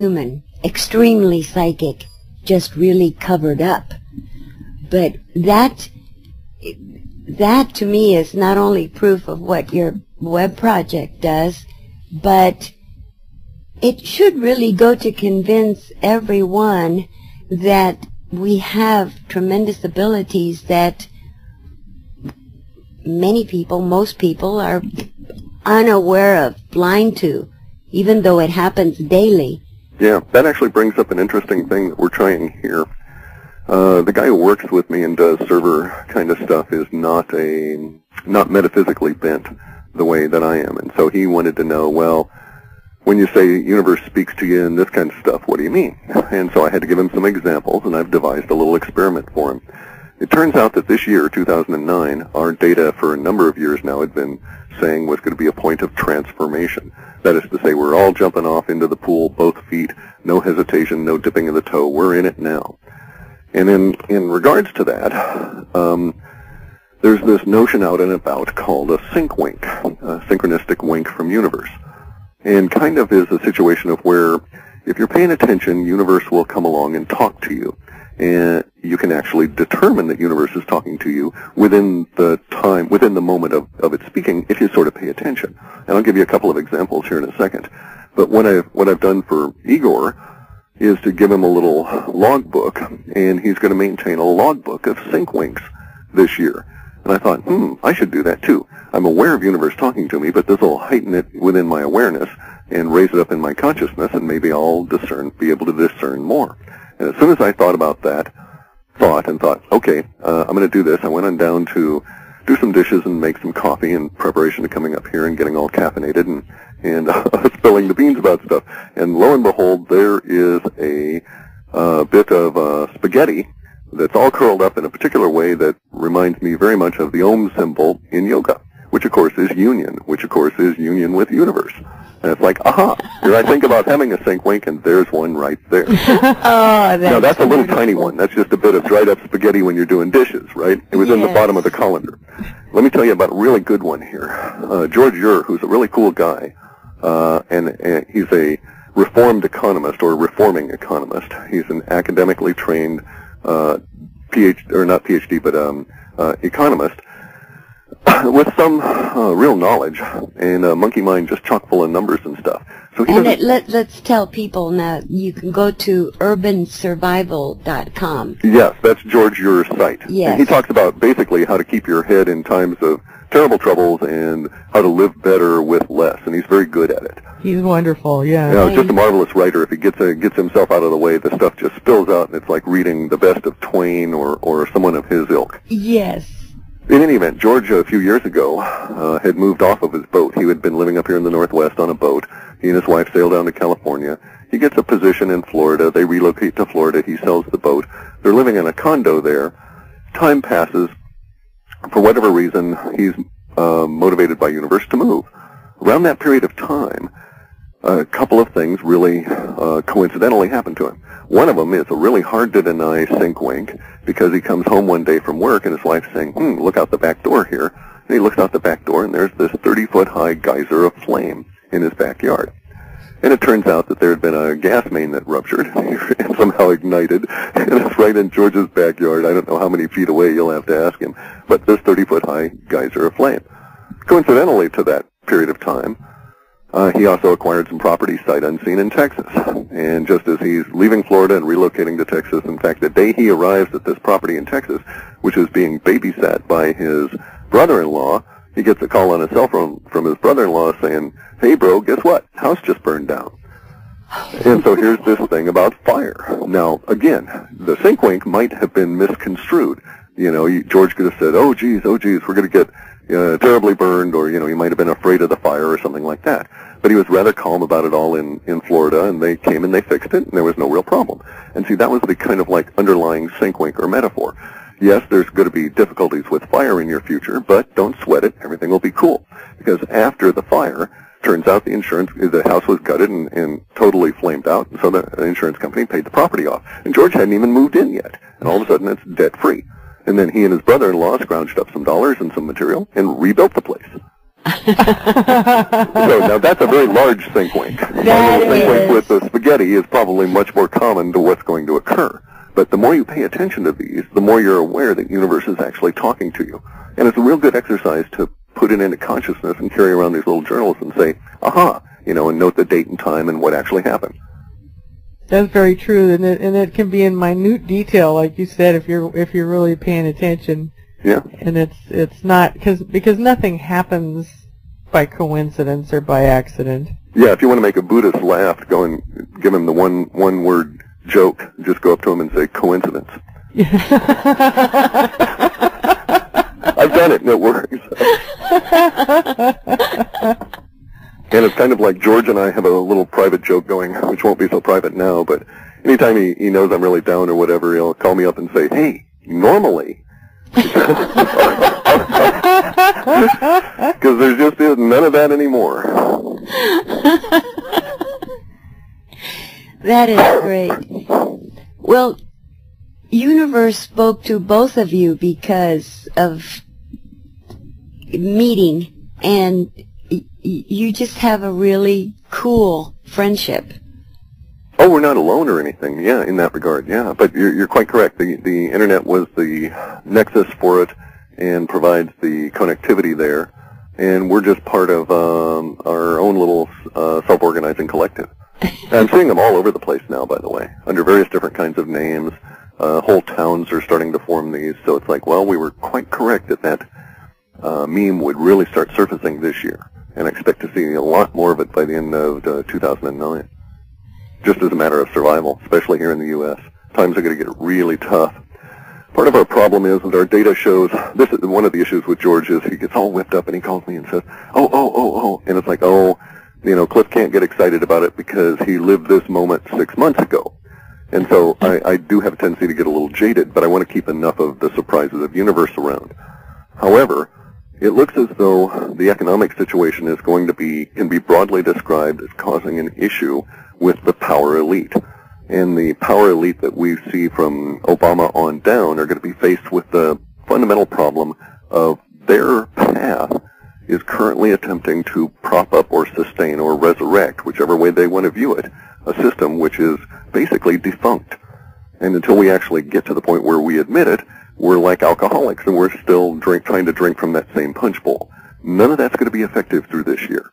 human, extremely psychic, just really covered up. But that to me is not only proof of what your web project does, but it should really go to convince everyone that we have tremendous abilities that many people, most people, are unaware of, blind to, even though it happens daily. Yeah, that actually brings up an interesting thing that we're trying here. The guy who works with me and does server kind of stuff is not metaphysically bent the way that I am, and so he wanted to know, well, when you say universe speaks to you and this kind of stuff, what do you mean? And so I had to give him some examples, and I've devised a little experiment for him. It turns out that this year, 2009, our data for a number of years now had been saying was going to be a point of transformation. That is to say, we're all jumping off into the pool, both feet, no hesitation, no dipping of the toe. We're in it now. And in regards to that, there's this notion out and about called a sync wink, a synchronistic wink from universe. And kind of is a situation of where if you're paying attention, universe will come along and talk to you. And you can actually determine that universe is talking to you within the time, within the moment of it speaking, if you sort of pay attention. And I'll give you a couple of examples here in a second. But what I've done for Igor is to give him a little logbook, and he's going to maintain a logbook of sync winks this year. And I thought, I should do that too. I'm aware of universe talking to me, but this will heighten it within my awareness and raise it up in my consciousness, and maybe I'll be able to discern more. And as soon as I thought about that, okay, I'm going to do this, I went on down to do some dishes and make some coffee in preparation to coming up here and getting all caffeinated and spilling the beans about stuff. And lo and behold, there is a bit of spaghetti that's all curled up in a particular way that reminds me very much of the Om symbol in yoga, which of course is union, which of course is union with universe. And it's like, aha, here I think about having a sync wink, and there's one right there. Now, that's a little tiny one. That's just a bit of dried up spaghetti when you're doing dishes, right? It was in the bottom of the colander. Let me tell you about a really good one here. George Ure, who's a really cool guy, and he's a reformed economist, or reforming economist. He's an academically trained economist with some real knowledge and a monkey mind just chock full of numbers and stuff. So let's tell people now, you can go to urbansurvival.com. Yes, that's George Ure's site. Yes. And he talks about basically how to keep your head in times of terrible troubles and how to live better with less, and he's very good at it. He's wonderful, yeah. You know, just a marvelous writer. If he gets himself out of the way, the stuff just spills out, and it's like reading the best of Twain or someone of his ilk. Yes. In any event, George, a few years ago, had moved off of his boat. He had been living up here in the Northwest on a boat. He and his wife sailed down to California. He gets a position in Florida. They relocate to Florida. He sells the boat. They're living in a condo there. Time passes. For whatever reason, he's motivated by universe to move. Around that period of time, a couple of things really coincidentally happened to him. One of them is a really hard-to-deny sync wink, because he comes home one day from work and his wife's saying, look out the back door here. And he looks out the back door, and there's this 30-foot-high geyser of flame in his backyard. And it turns out that there had been a gas main that ruptured and somehow ignited, and it's right in George's backyard. I don't know how many feet away, you'll have to ask him, but this 30-foot-high geyser of flame. Coincidentally to that period of time, he also acquired some property sight unseen in Texas. And just as he's leaving Florida and relocating to Texas, in fact, the day he arrives at this property in Texas, which is being babysat by his brother-in-law, he gets a call on his cell phone from his brother-in-law saying, hey, bro, guess what? House just burned down. And so here's this thing about fire. Now, again, the sync wink might have been misconstrued. You know, George could have said, oh, geez, we're going to get terribly burned, or, he might have been afraid of the fire or something like that. But he was rather calm about it all in Florida, and they came and they fixed it, and there was no real problem. And see, that was the kind of like underlying sync wink or metaphor. Yes, there's going to be difficulties with fire in your future, but don't sweat it. Everything will be cool. Because after the fire, turns out the house was gutted and totally flamed out, and so the insurance company paid the property off. And George hadn't even moved in yet, and all of a sudden it's debt-free. And then he and his brother-in-law scrounged up some dollars and some material and rebuilt the place. So now that's a very large think wink. That The think wink is. with the spaghetti is probably much more common to what's going to occur. But the more you pay attention to these, the more you're aware that the universe is actually talking to you. And it's a real good exercise to put it into consciousness and carry around these little journals and say, aha, you know, and note the date and time and what actually happened. That's very true, and it can be in minute detail, like you said, if you're really paying attention. Yeah. And it's not because nothing happens by coincidence or by accident. Yeah, if you want to make a Buddhist laugh, go and give him the one word joke. Just go up to him and say coincidence. I've done it, and it works. And it's kind of like George and I have a little private joke going, which won't be so private now, but anytime he knows I'm really down or whatever, he'll call me up and say, hey, normally. Because there just is none of that anymore. That is great. Well, Universe spoke to both of you because of meeting, and you just have a really cool friendship. Oh, we're not alone or anything. Yeah, in that regard. Yeah, but you're quite correct. The internet was the nexus for it and provides the connectivity there, and we're just part of our own little self-organizing collective. And I'm seeing them all over the place now, by the way, under various different kinds of names. Whole towns are starting to form these, so it's like, well, we were quite correct that meme would really start surfacing this year, and I expect to see a lot more of it by the end of 2009. Just as a matter of survival, especially here in the U.S. Times are going to get really tough. Part of our problem is that our data shows, this is one of the issues with George is he gets all whipped up and he calls me and says, oh, and it's like, oh, you know, Clif can't get excited about it because he lived this moment 6 months ago. And so I do have a tendency to get a little jaded, but I want to keep enough of the surprises of universe around. However, it looks as though the economic situation is going to can be broadly described as causing an issue with the power elite. And the power elite that we see from Obama on down are going to be faced with the fundamental problem of their path is currently attempting to prop up or sustain or resurrect, whichever way they want to view it, a system which is basically defunct. And until we actually get to the point where we admit it, we're like alcoholics and we're still trying to drink from that same punch bowl. None of that's going to be effective through this year.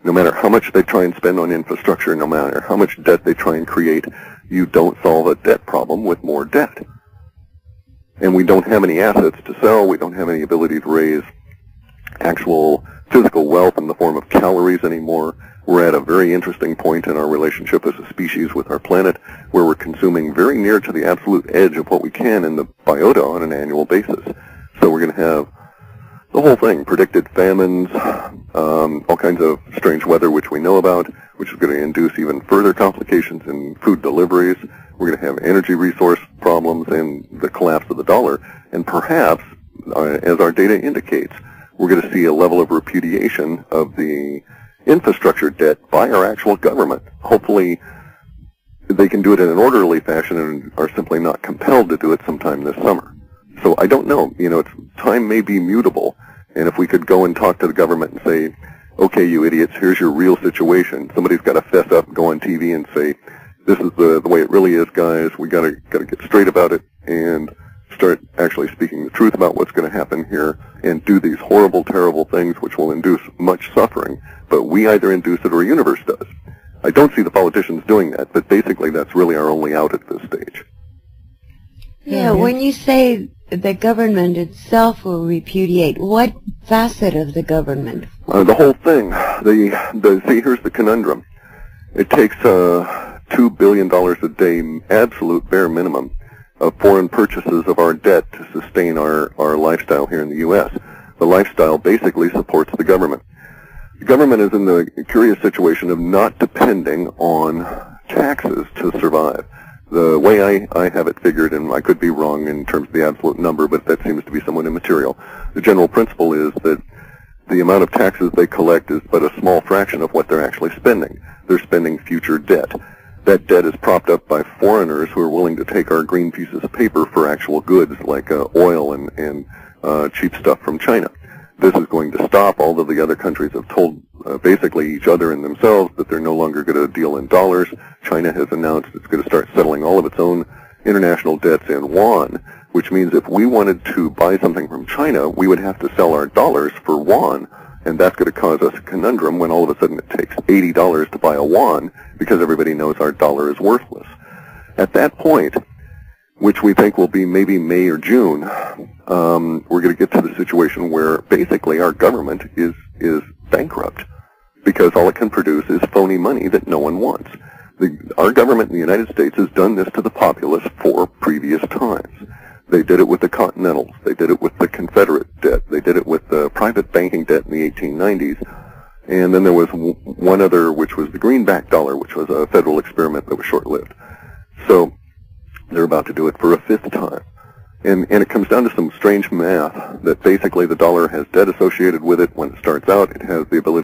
No matter how much they try and spend on infrastructure, no matter how much debt they try and create, you don't solve a debt problem with more debt. And we don't have any assets to sell. We don't have any ability to raise actual physical wealth in the form of calories anymore. We're at a very interesting point in our relationship as a species with our planet where we're consuming very near to the absolute edge of what we can in the biota on an annual basis. So we're going to have the whole thing, predicted famines, all kinds of strange weather which we know about, which is going to induce even further complications in food deliveries. We're going to have energy resource problems and the collapse of the dollar. And perhaps, as our data indicates, we're going to see a level of repudiation of the infrastructure debt by our actual government. Hopefully, they can do it in an orderly fashion and are simply not compelled to do it sometime this summer. So I don't know. You know, time may be mutable, and if we could go and talk to the government and say, okay, you idiots, here's your real situation. Somebody's got to fess up, go on TV and say, this is the way it really is, guys. We got to get straight about it and start actually speaking the truth about what's going to happen here and do these horrible, terrible things which will induce much suffering, but we either induce it or universe does. I don't see the politicians doing that, but basically that's really our only out at this stage. Yeah, when you say the government itself will repudiate, what facet of the government? The whole thing. See, here's the conundrum. It takes $2 billion a day, absolute bare minimum, of foreign purchases of our debt to sustain our lifestyle here in the U.S. The lifestyle basically supports the government. The government is in the curious situation of not depending on taxes to survive. The way I have it figured, and I could be wrong in terms of the absolute number, but that seems to be somewhat immaterial. The general principle is that the amount of taxes they collect is but a small fraction of what they're actually spending. They're spending future debt. That debt is propped up by foreigners who are willing to take our green pieces of paper for actual goods like oil and cheap stuff from China. this is going to stop. All of the other countries have told basically each other and themselves that they're no longer going to deal in dollars. China has announced it's going to start settling all of its own international debts in yuan, which means if we wanted to buy something from China, we would have to sell our dollars for yuan, and that's going to cause us a conundrum when all of a sudden it takes $80 to buy a yuan because everybody knows our dollar is worthless. At that point, which we think will be maybe May or June, we're going to get to the situation where basically our government is bankrupt because all it can produce is phony money that no one wants. Our government in the United States has done this to the populace for previous times. They did it with the Continentals. They did it with the Confederate debt. They did it with the private banking debt in the 1890s. And then there was one other, which was the greenback dollar, which was a federal experiment that was short-lived. So they're about to do it for a fifth time. And it comes down to some strange math that basically the dollar has debt associated with it. When it starts out, it has the ability